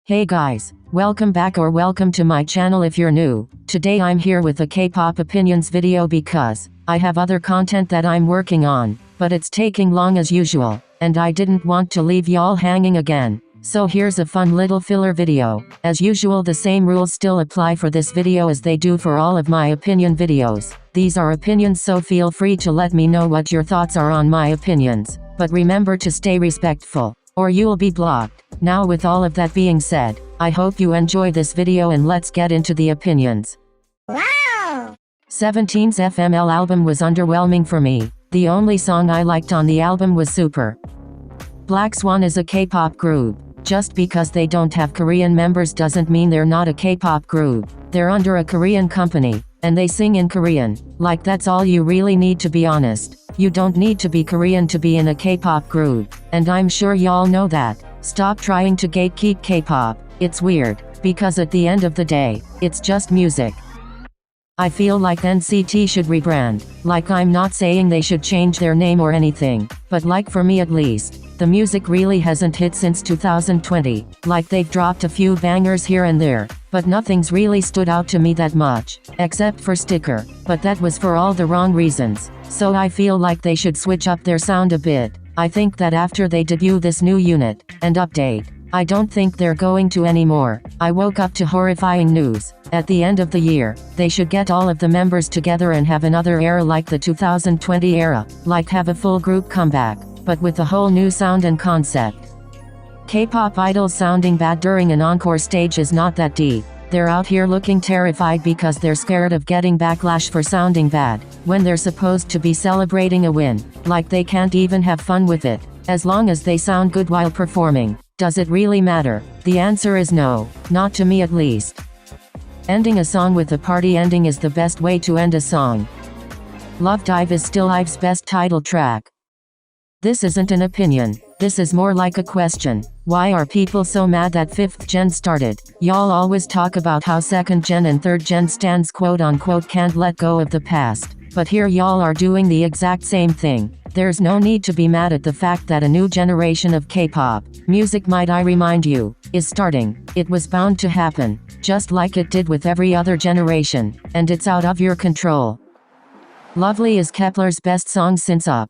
Hey guys, welcome back or welcome to my channel if you're new. Today I'm here with a K-pop opinions video because I have other content that I'm working on, but it's taking long as usual, and I didn't want to leave y'all hanging again. So here's a fun little filler video. As usual, the same rules still apply for this video as they do for all of my opinion videos. These are opinions, so feel free to let me know what your thoughts are on my opinions. But remember to stay respectful, or you'll be blocked. Now with all of that being said, I hope you enjoy this video and let's get into the opinions. Wow! 17's FML album was underwhelming for me. The only song I liked on the album was Super. Black Swan is a K-pop group. Just because they don't have Korean members doesn't mean they're not a K-pop group. They're under a Korean company, and they sing in Korean. Like, that's all you really need, to be honest. You don't need to be Korean to be in a K-pop group, and I'm sure y'all know that. Stop trying to gatekeep K-pop. It's weird, because at the end of the day, it's just music. I feel like NCT should rebrand. Like, I'm not saying they should change their name or anything, but like, for me at least, the music really hasn't hit since 2020. Like, they've dropped a few bangers here and there, but nothing's really stood out to me that much, except for Sticker, but that was for all the wrong reasons. So I feel like they should switch up their sound a bit. I think that after they debut this new unit and update, I don't think they're going to anymore. I woke up to horrifying news. At the end of the year, they should get all of the members together and have another era like the 2020 era, like have a full group comeback, but with a whole new sound and concept. K-pop idols sounding bad during an encore stage is not that deep. They're out here looking terrified because they're scared of getting backlash for sounding bad, when they're supposed to be celebrating a win. Like, they can't even have fun with it. As long as they sound good while performing, does it really matter? The answer is no, not to me at least. Ending a song with a party ending is the best way to end a song. Love Dive is still IVE's best title track. This isn't an opinion, this is more like a question. Why are people so mad that 5th gen started? Y'all always talk about how 2nd gen and 3rd gen stands quote unquote can't let go of the past. But here y'all are doing the exact same thing. There's no need to be mad at the fact that a new generation of K-pop music, might I remind you, is starting. It was bound to happen, just like it did with every other generation, and it's out of your control. Lovely is Kepler's best song since Up.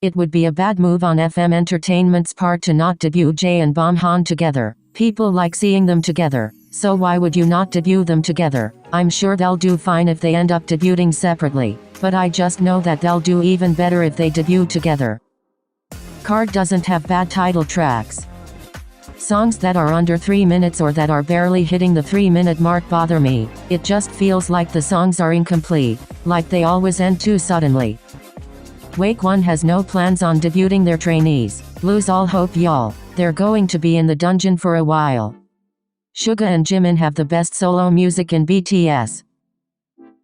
It would be a bad move on FM Entertainment's part to not debut Jae and Bonghan together. People like seeing them together, so why would you not debut them together? I'm sure they'll do fine if they end up debuting separately, but I just know that they'll do even better if they debut together. Card doesn't have bad title tracks. Songs that are under 3 minutes or that are barely hitting the 3-minute mark bother me. It just feels like the songs are incomplete, like they always end too suddenly. Wake One has no plans on debuting their trainees. Lose all hope, y'all. They're going to be in the dungeon for a while. Suga and Jimin have the best solo music in BTS.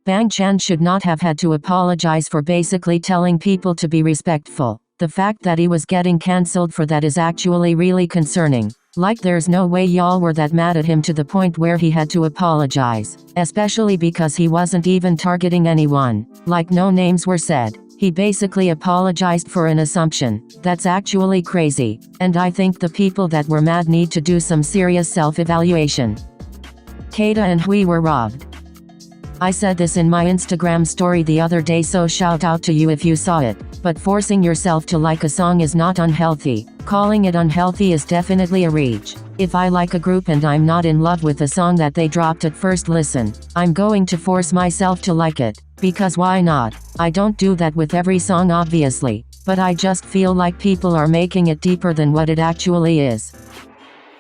Bang Chan should not have had to apologize for basically telling people to be respectful. The fact that he was getting cancelled for that is actually really concerning. Like, there's no way y'all were that mad at him to the point where he had to apologize. Especially because he wasn't even targeting anyone. Like, no names were said. He basically apologized for an assumption. That's actually crazy. And I think the people that were mad need to do some serious self-evaluation. Keita and Hui were robbed. I said this in my Instagram story the other day, so shout out to you if you saw it. But forcing yourself to like a song is not unhealthy. Calling it unhealthy is definitely a reach. If I like a group and I'm not in love with a song that they dropped at first listen, I'm going to force myself to like it. Because why not? I don't do that with every song obviously, but I just feel like people are making it deeper than what it actually is.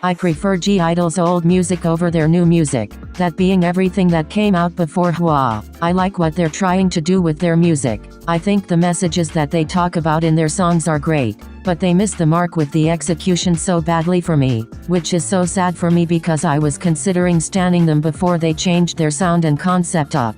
I prefer G-Idol's old music over their new music, that being everything that came out before Hua. I like what they're trying to do with their music. I think the messages that they talk about in their songs are great, but they miss the mark with the execution so badly for me, which is so sad for me because I was considering standing them before they changed their sound and concept up.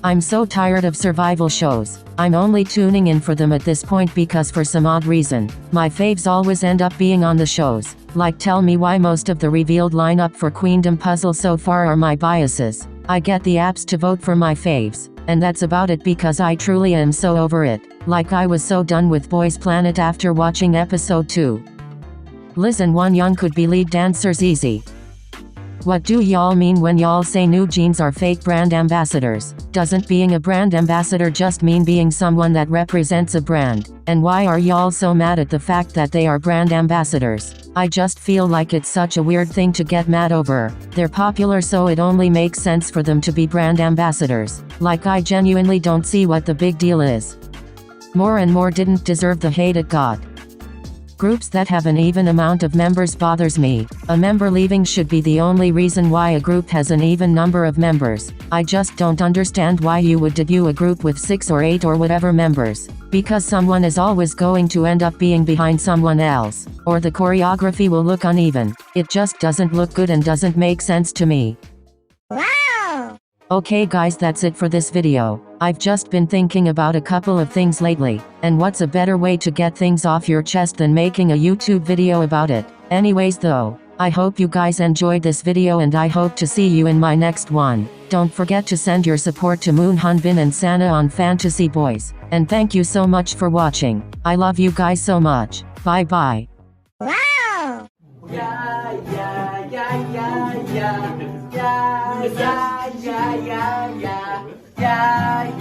I'm so tired of survival shows. I'm only tuning in for them at this point because for some odd reason, my faves always end up being on the shows. Like, tell me why most of the revealed lineup for Queendom Puzzle so far are my biases. I get the apps to vote for my faves, and that's about it because I truly am so over it. Like, I was so done with Boys Planet after watching episode 2. Liz and Wonyoung could be lead dancers easy. What do y'all mean when y'all say new jeans are fake brand ambassadors? Doesn't being a brand ambassador just mean being someone that represents a brand? And why are y'all so mad at the fact that they are brand ambassadors? I just feel like it's such a weird thing to get mad over. They're popular, so it only makes sense for them to be brand ambassadors. Like, I genuinely don't see what the big deal is. More and More didn't deserve the hate it got. Groups that have an even amount of members bothers me. A member leaving should be the only reason why a group has an even number of members. I just don't understand why you would debut a group with 6 or 8 or whatever members. Because someone is always going to end up being behind someone else. Or the choreography will look uneven. It just doesn't look good and doesn't make sense to me. Wow! Okay guys, that's it for this video. I've just been thinking about a couple of things lately, and what's a better way to get things off your chest than making a YouTube video about it? Anyways though, I hope you guys enjoyed this video and I hope to see you in my next one. Don't forget to send your support to Moon Hunbin and Sana on Fantasy Boys. And thank you so much for watching. I love you guys so much. Bye bye. Wow! Yeah, yeah, yeah, yeah, yeah. Yeah, yeah, yeah, yeah, yeah, yeah.